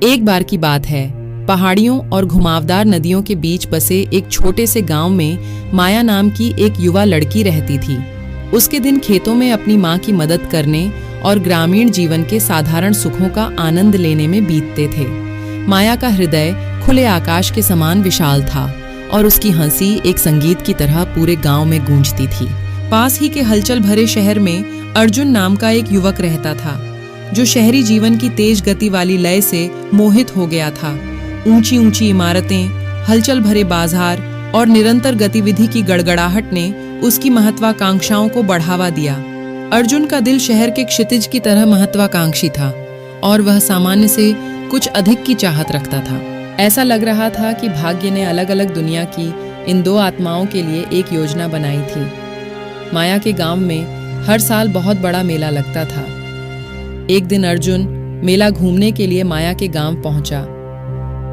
एक बार की बात है, पहाड़ियों और घुमावदार नदियों के बीच बसे एक छोटे से गांव में माया नाम की एक युवा लड़की रहती थी। उसके दिन खेतों में अपनी माँ की मदद करने और ग्रामीण जीवन के साधारण सुखों का आनंद लेने में बीतते थे। माया का हृदय खुले आकाश के समान विशाल था और उसकी हंसी एक संगीत की तरह पूरे गांव में गूंजती थी। पास ही के हलचल भरे शहर में अर्जुन नाम का एक युवक रहता था, जो शहरी जीवन की तेज गति वाली लय से मोहित हो गया था। ऊंची ऊंची इमारतें, हलचल भरे बाजार और निरंतर गतिविधि की गड़गड़ाहट ने उसकी महत्वाकांक्षाओं को बढ़ावा दिया। अर्जुन का दिल शहर के क्षितिज की तरह महत्वाकांक्षी था और वह सामान्य से कुछ अधिक की चाहत रखता था। ऐसा लग रहा था कि भाग्य ने अलग अलग दुनिया की इन दो आत्माओं के लिए एक योजना बनाई थी। माया के गांव में हर साल बहुत बड़ा मेला लगता था। एक दिन अर्जुन मेला घूमने के लिए माया के गांव पहुंचा।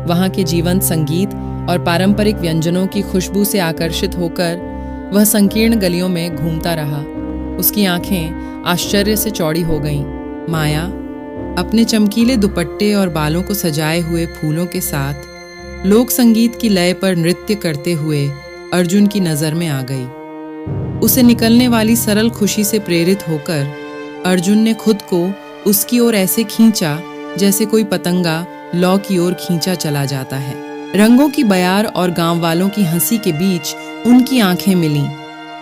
वहां के जीवंत संगीत और पारंपरिक व्यंजनों की खुशबू से आकर्षित होकर वह संकीर्ण गलियों में घूमता रहा। उसकी आंखें आश्चर्य से चौड़ी हो गईं। माया अपने चमकीले दुपट्टे और बालों को सजाए हुए फूलों के साथ लोक संगीत की लय पर नृत्य करते हुए अर्जुन की नजर में आ गई। उसे निकलने वाली सरल खुशी से प्रेरित होकर अर्जुन ने खुद को उसकी ओर ऐसे खींचा जैसे कोई पतंगा लौ की ओर खींचा चला जाता है। रंगों की बयार और गांव वालों की हंसी के बीच उनकी आंखें मिलीं।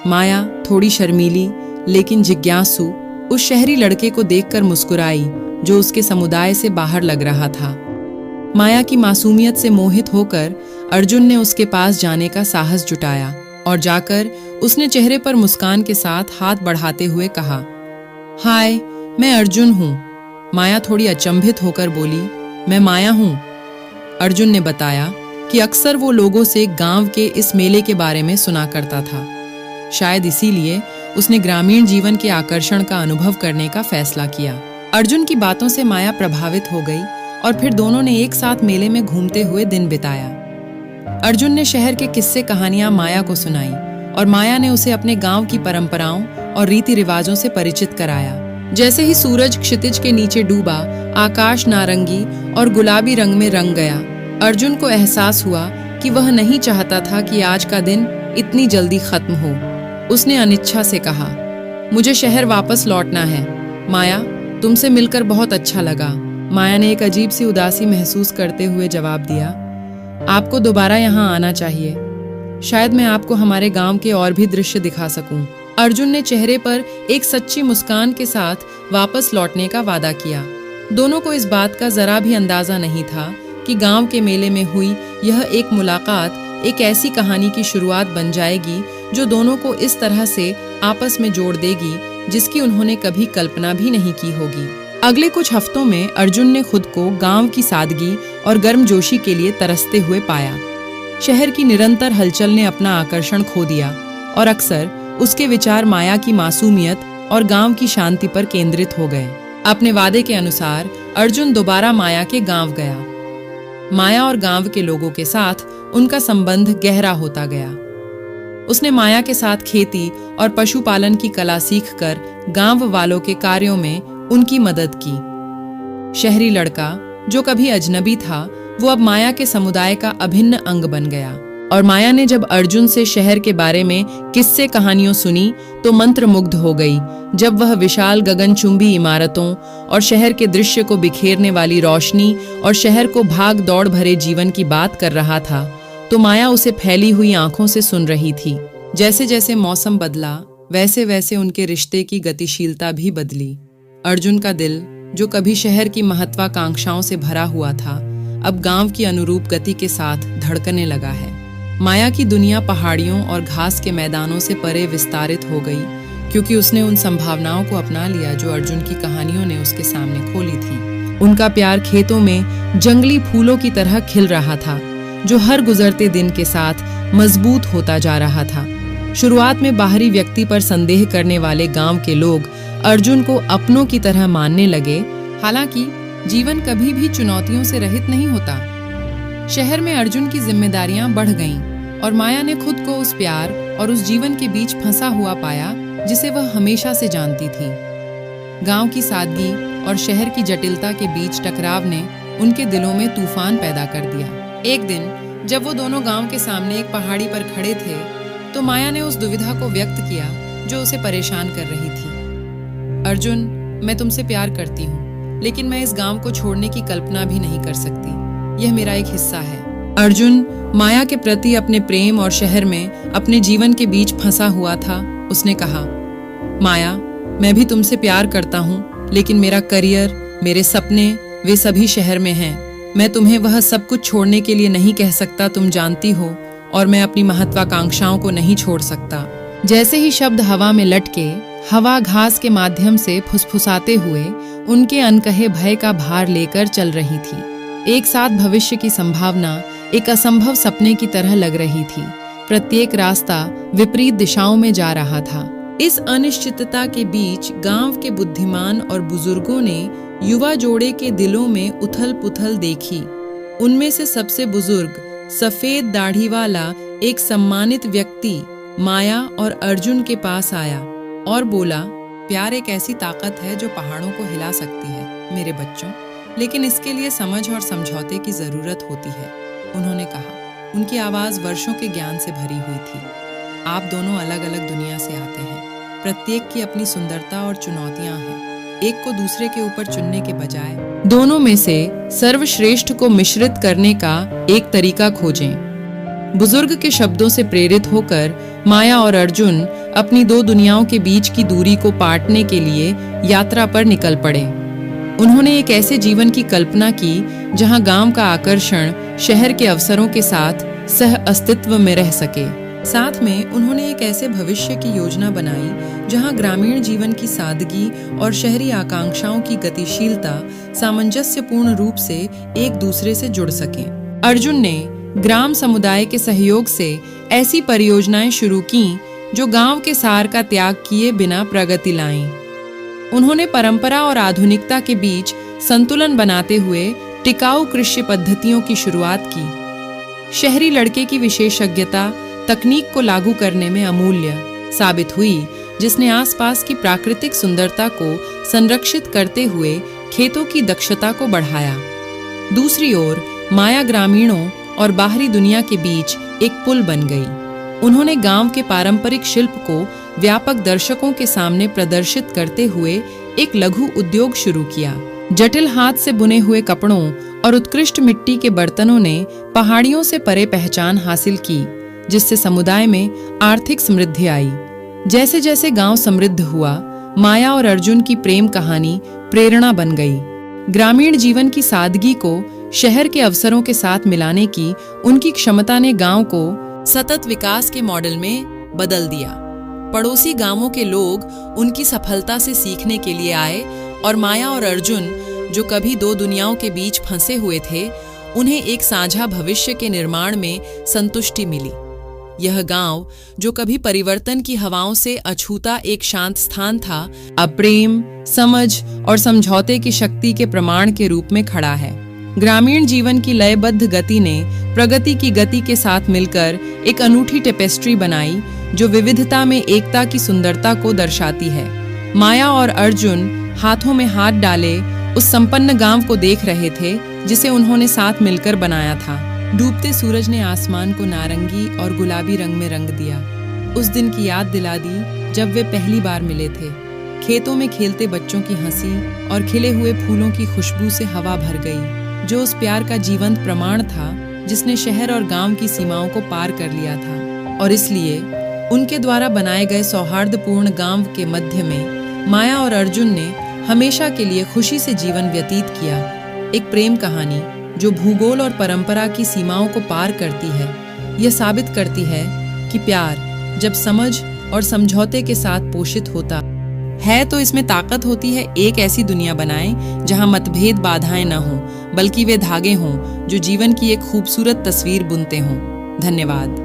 माया थोड़ी शर्मीली लेकिन जिज्ञासु उस शहरी लड़के को देखकर मुस्कुराई जो उसके समुदाय से बाहर लग रहा था। माया की मासूमियत से मोहित होकर अर्जुन ने उसके पास जाने का साहस जुटाया और जाकर उसने चेहरे पर मुस्कान के साथ हाथ बढ़ाते हुए कहा, हाय, मैं अर्जुन हूँ। माया थोड़ी अचंभित होकर बोली, मैं माया हूँ। अर्जुन ने बताया कि अक्सर वो लोगों से गांव के इस मेले के बारे में सुना करता था। शायद इसीलिए उसने ग्रामीण जीवन के आकर्षण का अनुभव करने का फैसला किया। अर्जुन की बातों से माया प्रभावित हो गई और फिर दोनों ने एक साथ मेले में घूमते हुए दिन बिताया। अर्जुन ने शहर के किस्से कहानियां माया को सुनाई और माया ने उसे अपने गांव की परंपराओं और रीति रिवाजों से परिचित कराया। जैसे ही सूरज क्षितिज के नीचे डूबा, आकाश नारंगी और गुलाबी रंग में रंग गया। अर्जुन को एहसास हुआ कि वह नहीं चाहता था कि आज का दिन इतनी जल्दी खत्म हो। उसने अनिच्छा से कहा, मुझे शहर वापस लौटना है। माया, तुमसे मिलकर बहुत अच्छा लगा। माया ने एक अजीब सी उदासी महसूस करते हुए जवाब दिया, आपको दोबारा यहाँ आना चाहिए। शायद मैं आपको हमारे गांव के और भी दृश्य दिखा सकूं। अर्जुन ने चेहरे पर एक सच्ची मुस्कान के साथ वापस लौटने का वादा किया। दोनों को इस बात का जरा भी अंदाजा नहीं था कि गांव के मेले में हुई यह एक मुलाकात एक ऐसी कहानी की शुरुआत बन जाएगी जो दोनों को इस तरह से आपस में जोड़ देगी जिसकी उन्होंने कभी कल्पना भी नहीं की होगी। अगले कुछ हफ्तों में अर्जुन ने खुद को गांव की सादगी और गर्मजोशी के लिए तरसते हुए पाया। शहर की निरंतर हलचल ने अपना आकर्षण खो दिया और अक्सर उसके विचार माया की मासूमियत और गांव की शांति पर केंद्रित हो गए। अपने वादे के अनुसार अर्जुन दोबारा माया के गांव गया। माया और गांव के लोगों के साथ उनका संबंध गहरा होता गया। उसने माया के साथ खेती और पशुपालन की कला सीखकर गांव वालों के कार्यों में उनकी मदद की। शहरी लड़का जो कभी अजनबी था, वो अब माया के समुदाय का अभिन्न अंग बन गया। और माया ने जब अर्जुन से शहर के बारे में किस्से कहानियों सुनी तो मंत्रमुग्ध हो गई। जब वह विशाल गगनचुंबी इमारतों और शहर के दृश्य को बिखेरने वाली रोशनी और शहर को भाग दौड़ भरे जीवन की बात कर रहा था, तो माया उसे फैली हुई आंखों से सुन रही थी। जैसे जैसे मौसम बदला, वैसे वैसे उनके रिश्ते की गतिशीलता भी बदली। अर्जुन का दिल, जो कभी शहर की महत्वाकांक्षाओं से भरा हुआ था, अब गांव की अनुरूप गति के साथ धड़कने लगा है। माया की दुनिया पहाड़ियों और घास के मैदानों से परे विस्तारित हो गई, क्योंकि उसने उन संभावनाओं को अपना लिया जो अर्जुन की कहानियों ने उसके सामने खोली थी। उनका प्यार खेतों में जंगली फूलों की तरह खिल रहा था, जो हर गुजरते दिन के साथ मजबूत होता जा रहा था। शुरुआत में बाहरी व्यक्ति पर संदेह करने वाले गांव के लोग अर्जुन को अपनों की तरह मानने लगे। हालांकि जीवन कभी भी चुनौतियों से रहित नहीं होता। शहर में अर्जुन की जिम्मेदारियां बढ़ गईं और माया ने खुद को उस प्यार और उस जीवन के बीच फंसा हुआ पाया जिसे वह हमेशा से जानती थी। गांव की सादगी और शहर की जटिलता के बीच टकराव ने उनके दिलों में तूफान पैदा कर दिया। एक दिन जब वो दोनों गांव के सामने एक पहाड़ी पर खड़े थे तो माया ने उस दुविधा को व्यक्त किया जो उसे परेशान कर रही थी। अर्जुन, मैं तुमसे प्यार करती हूँ, लेकिन मैं इस गांव को छोड़ने की कल्पना भी नहीं कर सकती। यह मेरा एक हिस्सा है। अर्जुन माया के प्रति अपने प्रेम और शहर में अपने जीवन के बीच फंसा हुआ था। उसने कहा, माया, मैं भी तुमसे प्यार करता हूँ, लेकिन मेरा करियर, मेरे सपने, वे सभी शहर में हैं। मैं तुम्हें वह सब कुछ छोड़ने के लिए नहीं कह सकता, तुम जानती हो, और मैं अपनी महत्वाकांक्षाओं को नहीं छोड़ सकता। जैसे ही शब्द हवा में लटके, हवा घास के माध्यम से फुसफुसाते हुए उनके अनकहे भय का भार लेकर चल रही थी। एक साथ भविष्य की संभावना एक असंभव सपने की तरह लग रही थी। प्रत्येक रास्ता विपरीत दिशाओं में जा रहा था। इस अनिश्चितता के बीच गांव के बुद्धिमान और बुजुर्गों ने युवा जोड़े के दिलों में उथल पुथल देखी। उनमें से सबसे बुजुर्ग, सफेद दाढ़ी वाला एक सम्मानित व्यक्ति माया और अर्जुन के पास आया और बोला, प्यार एक ऐसी ताकत है जो पहाड़ों को हिला सकती है मेरे बच्चों, लेकिन इसके लिए समझ और समझौते की जरूरत होती है। उन्होंने कहा। उनकी आवाज वर्षों के ज्ञान से भरी हुई थी। आप दोनों अलग अलग दुनिया से आते हैं। प्रत्येक की अपनी सुंदरता और चुनौतियां हैं। एक को दूसरे के ऊपर चुनने के बजाय दोनों में से सर्वश्रेष्ठ को मिश्रित करने का एक तरीका खोजें। बुजुर्ग के शब्दों से प्रेरित होकर माया और अर्जुन अपनी दो दुनियाओं के बीच की दूरी को पाटने के लिए यात्रा पर निकल पड़े। उन्होंने एक ऐसे जीवन की कल्पना की जहां गांव का आकर्षण शहर के अवसरों के साथ सह अस्तित्व में रह सके। साथ में उन्होंने एक ऐसे भविष्य की योजना बनाई जहां ग्रामीण जीवन की सादगी और शहरी आकांक्षाओं की गतिशीलता सामंजस्यपूर्ण रूप से एक दूसरे से जुड़ सकें। अर्जुन ने ग्राम समुदाय के सहयोग से ऐसी परियोजनाएं शुरू कीं जो गांव के सार का त्याग किए बिना प्रगति लाईं। उन्होंने परंपरा और आधुनिकता के बीच संतुलन बनाते हुए टिकाऊ कृषि पद्धतियों की शुरुआत की। शहरी लड़के की विशेषज्ञता तकनीक को लागू करने में अमूल्य साबित हुई, जिसने आसपास की प्राकृतिक सुंदरता को संरक्षित करते हुए खेतों की दक्षता को बढ़ाया। दूसरी ओर माया ग्रामीणों और बाहरी दुनिया के बीच एक पुल बन गई। उन्होंने गांव के पारंपरिक शिल्प को व्यापक दर्शकों के सामने प्रदर्शित करते हुए एक लघु उद्योग शुरू किया। जटिल हाथ से बुने हुए कपड़ों और उत्कृष्ट मिट्टी के बर्तनों ने पहाड़ियों से परे पहचान हासिल की, जिससे समुदाय में आर्थिक समृद्धि आई। जैसे जैसे गांव समृद्ध हुआ, माया और अर्जुन की प्रेम कहानी प्रेरणा बन गई। ग्रामीण जीवन की सादगी को शहर के अवसरों के साथ मिलाने की उनकी क्षमता ने गांव को सतत विकास के मॉडल में बदल दिया। पड़ोसी गांवों के लोग उनकी सफलता से सीखने के लिए आए और माया और अर्जुन, जो कभी दो दुनियाओं के बीच फंसे हुए थे, उन्हें एक साझा भविष्य के निर्माण में संतुष्टि मिली। यह गांव, जो कभी परिवर्तन की हवाओं से अछूता एक शांत स्थान था, अब प्रेम, समझ और समझौते की शक्ति के प्रमाण के रूप में खड़ा है। ग्रामीण जीवन की लयबद्ध गति ने प्रगति की गति के साथ मिलकर एक अनूठी टेपेस्ट्री बनाई जो विविधता में एकता की सुंदरता को दर्शाती है। माया और अर्जुन हाथों में हाथ डाले उस संपन्न गांव को देख रहे थे जिसे उन्होंने साथ मिलकर बनाया था। डूबते सूरज ने आसमान को नारंगी और गुलाबी रंग में रंग दिया। उस दिन की याद दिला दी जब वे पहली बार मिले थे। खेतों में खेलते बच्चों की हंसी और खिले हुए फूलों की खुशबू से हवा भर गई, जो उस प्यार का जीवंत प्रमाण था जिसने शहर और गांव की सीमाओं को पार कर लिया था। और इसलिए उनके द्वारा बनाए गए सौहार्दपूर्ण गांव के मध्य में माया और अर्जुन ने हमेशा के लिए खुशी से जीवन व्यतीत किया। एक प्रेम कहानी जो भूगोल और परंपरा की सीमाओं को पार करती है। यह साबित करती है कि प्यार जब समझ और समझौते के साथ पोषित होता है तो इसमें ताकत होती है। एक ऐसी दुनिया बनाएं जहां मतभेद बाधाएं न हों, बल्कि वे धागे हों जो जीवन की एक खूबसूरत तस्वीर बुनते हों। धन्यवाद।